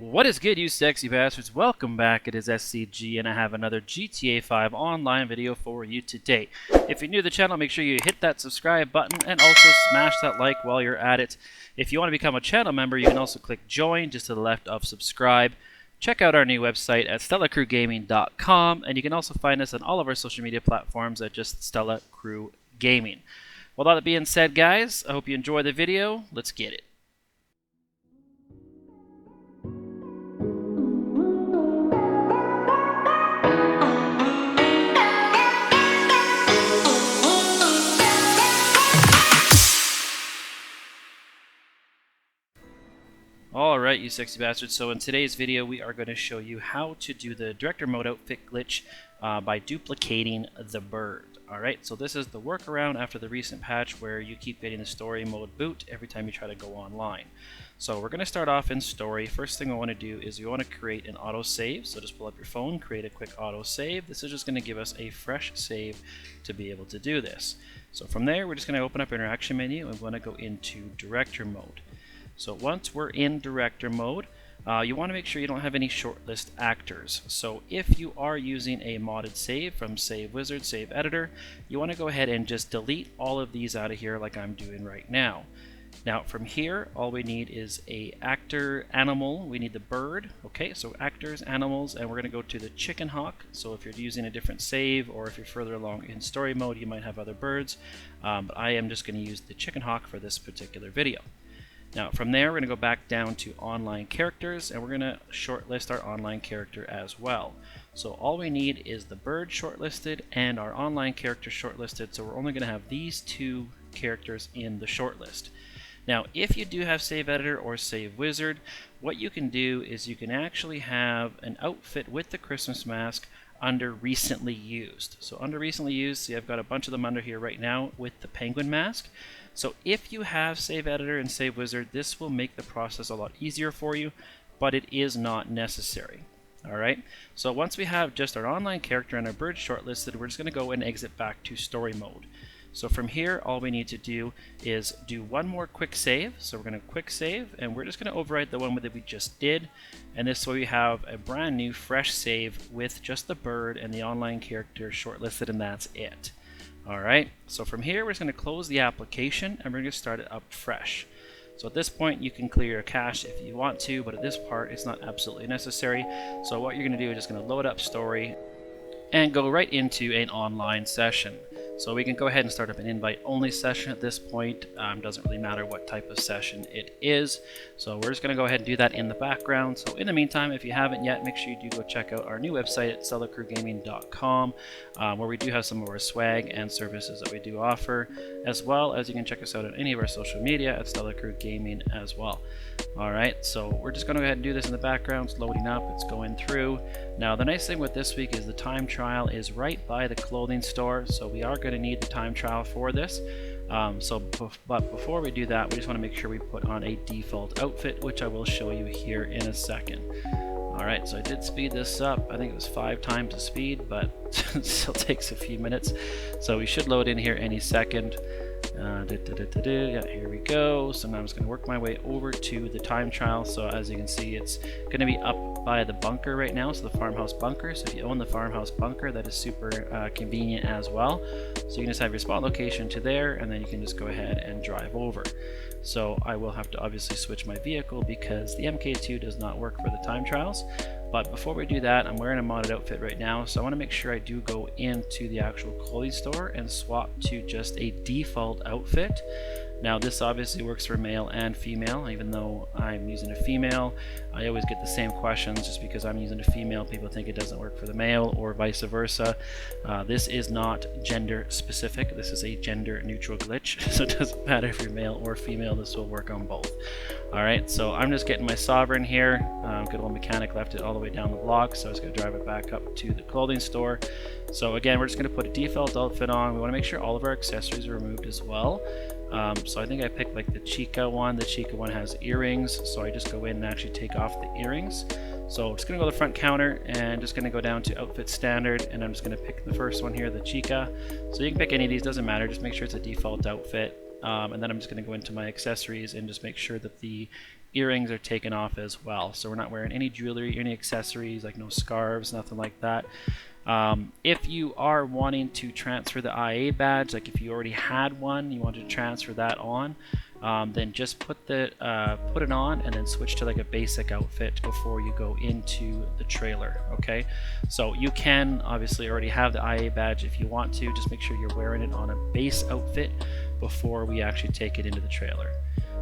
What is good, you sexy bastards? Welcome back. It is SCG, and I have another GTA 5 online video for you today. If you're new to the channel, make sure you hit that subscribe button and also smash that like while you're at it. If you want to become a channel member, you can also click join just to the left of subscribe. Check out our new website at StellaCrewGaming.com, and you can also find us on all of our social media platforms at just Stella Crew Gaming. Well, that being said, guys, I hope you enjoy the video. Let's get it. Alright, you sexy bastards, so in today's video we are going to show you how to do the director mode outfit glitch by duplicating the bird. Alright, so this is the workaround after the recent patch where you keep getting the story mode boot every time you try to go online. So we're going to start off in story. First thing we want to do is we want to create an autosave. So just pull up your phone, create a quick autosave. This is just going to give us a fresh save to be able to do this. So from there we're just going to open up interaction menu and we want to go into director mode. So once we're in director mode, you want to make sure you don't have any shortlist actors. So if you are using a modded save from Save Wizard, Save Editor, you want to go ahead and just delete all of these out of here like I'm doing right now. Now from here, all we need is a actor animal. We need the bird. Okay, so actors, animals, and we're going to go to the chicken hawk. So if you're using a different save or if you're further along in story mode, you might have other birds. But I am just going to use the chicken hawk for this particular video. Now from there we're going to go back down to online characters and we're going to shortlist our online character as well. So all we need is the bird shortlisted and our online character shortlisted, so we're only going to have these two characters in the shortlist. Now if you do have Save Editor or Save Wizard, what you can do is you can actually have an outfit with the Christmas mask under recently used. So under recently used, see I've got a bunch of them under here right now with the penguin mask. So if you have Save Editor and Save Wizard, this will make the process a lot easier for you, but it is not necessary. Alright, so once we have just our online character and our bird shortlisted, we're just going to go and exit back to story mode. So from here, all we need to do is do one more quick save. So we're going to quick save, and we're just going to overwrite the one that we just did. And this way we have a brand new fresh save with just the bird and the online character shortlisted, and that's it. Alright, so from here we're just going to close the application and we're going to start it up fresh. So at this point you can clear your cache if you want to, but at this part it's not absolutely necessary. So what you're going to do is just going to load up story and go right into an online session. So we can go ahead and start up an invite-only session at this point. Doesn't really matter what type of session it is. So we're just going to go ahead and do that in the background. So in the meantime, if you haven't yet, make sure you do go check out our new website at StellaCrewGaming.com, where we do have some of our swag and services that we do offer, as well as you can check us out on any of our social media at Stella Crew Gaming as well. Alright, so we're just going to go ahead and do this in the background. It's loading up, it's going through. Now the nice thing with this week is the time trial is right by the clothing store, so we are going to need the time trial for this. But before we do that, we just want to make sure we put on a default outfit, which I will show you here in a second. Alright, so I did speed this up. I think it was 5 times the speed, but it still takes a few minutes. So we should load in here any second. Yeah, here we go. So now I'm just going to work my way over to the time trial. So as you can see, it's going to be up by the bunker right now, so the farmhouse bunker. So if you own the farmhouse bunker, that is super convenient as well. So you can just have your spawn location to there, and then you can just go ahead and drive over. So I will have to obviously switch my vehicle because the MK2 does not work for the time trials. But before we do that, I'm wearing a modded outfit right now, so I want to make sure I do go into the actual clothing store and swap to just a default outfit. Now this obviously works for male and female. Even though I'm using a female, I always get the same questions. Just because I'm using a female, people think it doesn't work for the male, or vice versa. This is not gender specific. This is a gender neutral glitch, so it doesn't matter if you're male or female, this will work on both. Alright, so I'm just getting my Sovereign here. Good old mechanic left it all the way down the block, so I was going to drive it back up to the clothing store. So again, we're just going to put a default outfit on. We want to make sure all of our accessories are removed as well. So I think I picked like the Chica one. The Chica one has earrings, so I just go in and actually take off the earrings. So I'm just going to go to the front counter and just going to go down to outfit standard, and I'm just going to pick the first one here, the Chica. So you can pick any of these, doesn't matter, just make sure it's a default outfit. And then I'm just going to go into my accessories and just make sure that the earrings are taken off as well. So we're not wearing any jewelry, any accessories, like no scarves, nothing like that. If you are wanting to transfer the IA badge, like if you already had one, you want to transfer that on, then just put it on and then switch to like a basic outfit before you go into the trailer. Okay, so you can obviously already have the IA badge if you want to. Just make sure you're wearing it on a base outfit before we actually take it into the trailer.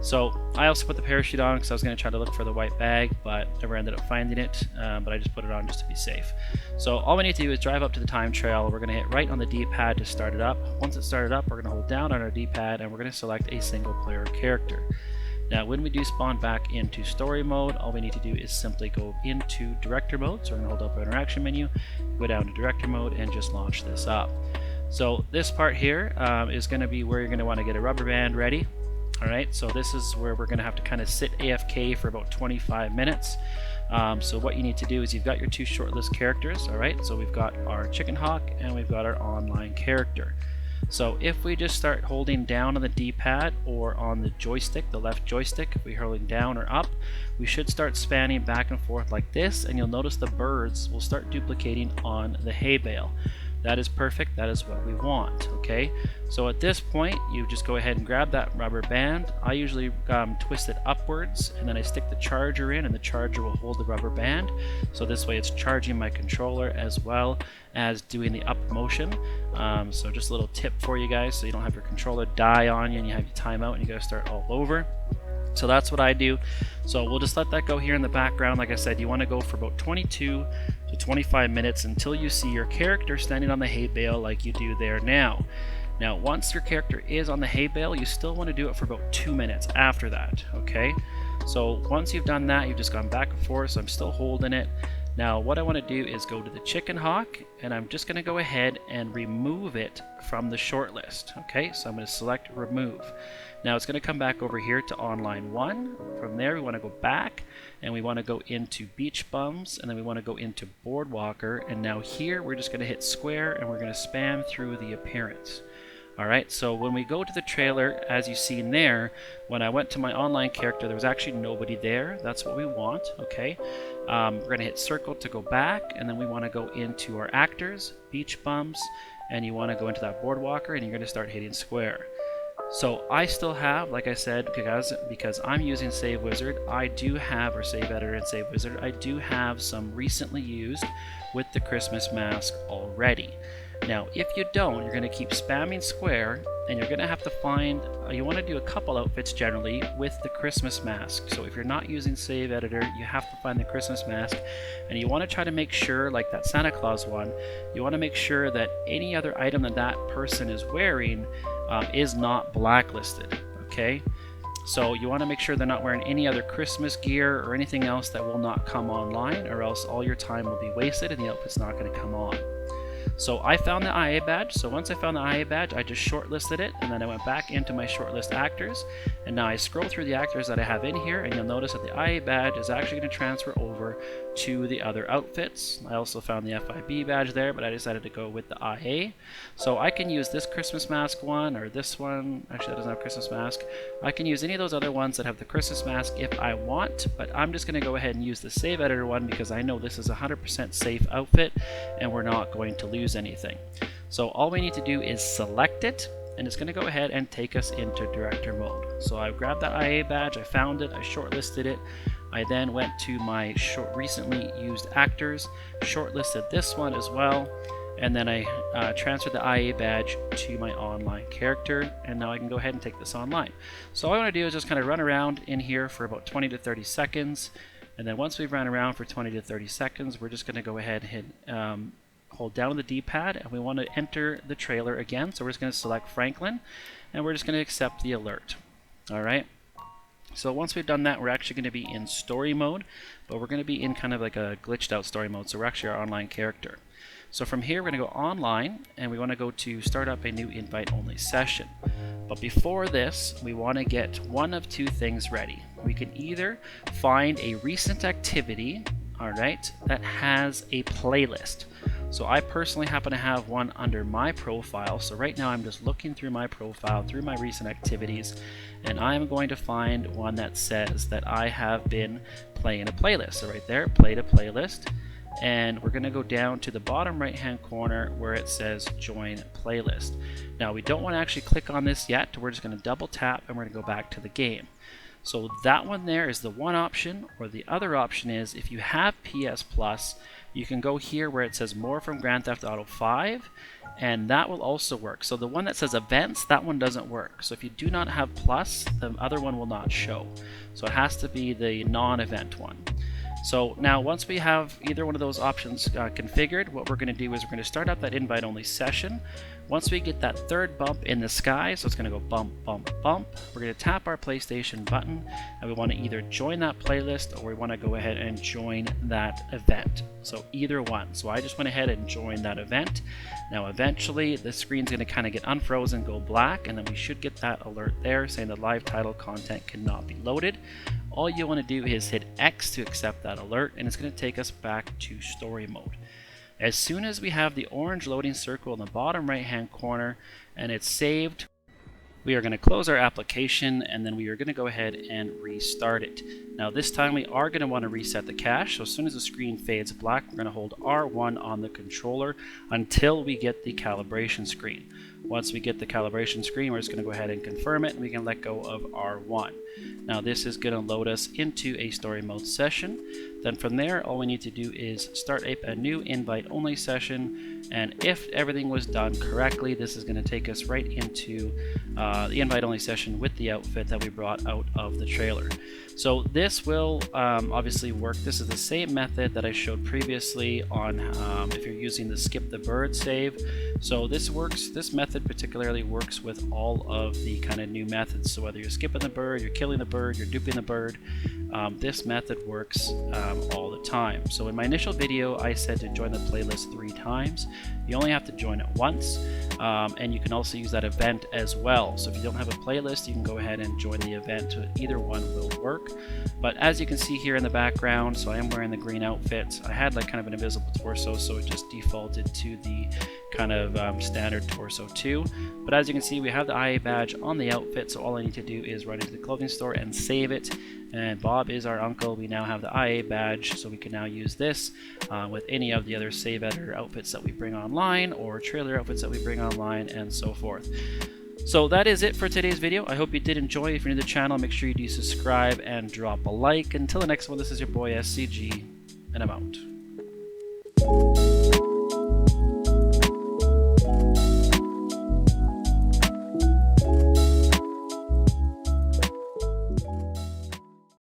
So I also put the parachute on because I was going to try to look for the white bag, but never ended up finding it, but I just put it on just to be safe. So all we need to do is drive up to the time trail. We're going to hit right on the D-pad to start it up. Once it's started up, we're going to hold down on our D-pad and we're going to select a single player character. Now when we do spawn back into story mode, all we need to do is simply go into director mode. So we're going to hold up our interaction menu, go down to director mode and just launch this up. So this part here is going to be where you're going to want to get a rubber band ready. Alright, so this is where we're going to have to kind of sit AFK for about 25 minutes. So what you need to do is you've got your two shortlist characters, alright? So we've got our Chicken Hawk and we've got our online character. So if we just start holding down on the D-pad or on the joystick, the left joystick, if we're holding down or up, we should start spanning back and forth like this, and you'll notice the birds will start duplicating on the hay bale. That is perfect, that is what we want, okay? So at this point, you just go ahead and grab that rubber band. I usually twist it upwards, and then I stick the charger in, and the charger will hold the rubber band. So this way it's charging my controller as well as doing the up motion. So just a little tip for you guys, so you don't have your controller die on you and you have your timeout and you gotta start all over. So that's what I do. So we'll just let that go here in the background. Like I said, you want to go for about 22 to 25 minutes until you see your character standing on the hay bale like you do there now. Now once your character is on the hay bale, you still want to do it for about 2 minutes after that, okay? So once you've done that, you've just gone back and forth, so I'm still holding it. Now what I want to do is go to the Chicken Hawk, and I'm just going to go ahead and remove it from the shortlist. Okay, so I'm going to select remove. Now it's going to come back over here to online 1. From there we want to go back and we want to go into Beach Bums, and then we want to go into Boardwalker, and now here we're just going to hit square and we're going to spam through the appearance. Alright, so when we go to the trailer, as you've seen there, when I went to my online character, there was actually nobody there. That's what we want, okay? We're going to hit circle to go back, and then we want to go into our actors, Beach Bums, and you want to go into that Boardwalker, and you're going to start hitting square. So I still have, like I said, because I'm using Save Wizard, I do have, or Save Editor and Save Wizard, I do have some recently used with the Christmas mask already. Now, if you don't, you're going to keep spamming square, and you're going to have to find, you want to do a couple outfits generally with the Christmas mask. So if you're not using Save Editor, you have to find the Christmas mask, and you want to try to make sure, like that Santa Claus one, you want to make sure that any other item that that person is wearing is not blacklisted, okay? So you want to make sure they're not wearing any other Christmas gear or anything else that will not come online, or else all your time will be wasted and the outfit's not going to come on. So I found the IA badge. So once I found the IA badge, I just shortlisted it, and then I went back into my shortlist actors, and now I scroll through the actors that I have in here, and you'll notice that the IA badge is actually going to transfer over to the other outfits. I also found the FIB badge there, but I decided to go with the IA. So I can use this Christmas mask one, or this one. Actually, that doesn't have Christmas mask. I can use any of those other ones that have the Christmas mask if I want, but I'm just going to go ahead and use the Save Editor one because I know this is a 100% safe outfit and we're not going to lose anything. So all we need to do is select it, and it's going to go ahead and take us into director mode. So I grabbed that IA badge, I found it, I shortlisted it. I then went to my recently used actors, shortlisted this one as well, and then I transferred the IA badge to my online character, and now I can go ahead and take this online. So all I want to do is just kind of run around in here for about 20 to 30 seconds, and then once we've run around for 20 to 30 seconds, we're just going to go ahead and hit hold down on the D-pad, and we want to enter the trailer again. So we're just going to select Franklin, and we're just going to accept the alert. Alright, so once we've done that, we're actually going to be in story mode, but we're going to be in kind of like a glitched out story mode, so we're actually our online character. So from here we're going to go online, and we want to go to start up a new invite only session. But before this, we want to get one of two things ready. We can either find a recent activity, alright, that has a playlist. So I personally happen to have one under my profile. So right now I'm just looking through my profile, through my recent activities, and I'm going to find one that says that I have been playing a playlist. So right there, played a playlist. And we're going to go down to the bottom right hand corner where it says join playlist. Now we don't want to actually click on this yet. We're just going to double tap and we're going to go back to the game. So that one there is the one option, or the other option is if you have PS Plus, you can go here where it says more from Grand Theft Auto 5, and that will also work. So the one that says events, that one doesn't work. So if you do not have Plus, the other one will not show. So it has to be the non-event one. So now once we have either one of those options configured, what we're going to do is we're going to start up that invite only session. Once we get that third bump in the sky, so it's going to go bump, bump, bump, we're going to tap our PlayStation button, and we want to either join that playlist or we want to go ahead and join that event. So either one. So I just went ahead and joined that event. Now eventually the screen's going to kind of get unfrozen, go black, and then we should get that alert there saying the live title content cannot be loaded. All you want to do is hit X to accept that alert, and it's going to take us back to story mode. As soon as we have the orange loading circle in the bottom right hand corner and it's saved, we are going to close our application, and then we are going to go ahead and restart it. Now this time we are going to want to reset the cache, so as soon as the screen fades black, we're going to hold R1 on the controller until we get the calibration screen. Once we get the calibration screen, we're just going to go ahead and confirm it, and we can let go of R1. Now this is going to load us into a story mode session. Then from there, all we need to do is start a new invite only session, and if everything was done correctly, this is going to take us right into the invite only session with the outfit that we brought out of the trailer. So this will obviously work. This is the same method that I showed previously on if you're using the skip the bird save. So this works. This method particularly works with all of the kind of new methods. So whether you're skipping the bird, you're killing the bird, you're duping the bird, this method works all the time. So in my initial video, I said to join the playlist 3 times. You only have to join it once, and you can also use that event as well. So if you don't have a playlist, you can go ahead and join the event. Either one will work. But as you can see here in the background, so I am wearing the green outfit. I had like kind of an invisible torso, so it just defaulted to the kind of standard torso too. But as you can see, we have the IA badge on the outfit, so all I need to do is run into the clothing store and save it. And Bob is our uncle. We now have the IA badge, so we can now use this with any of the other save editor outfits that we bring online, or trailer outfits that we bring online, and so forth. So that is it for today's video. I hope you did enjoy. If you're new to the channel, make sure you do subscribe and drop a like. Until the next one, this is your boy SCG, and I'm out.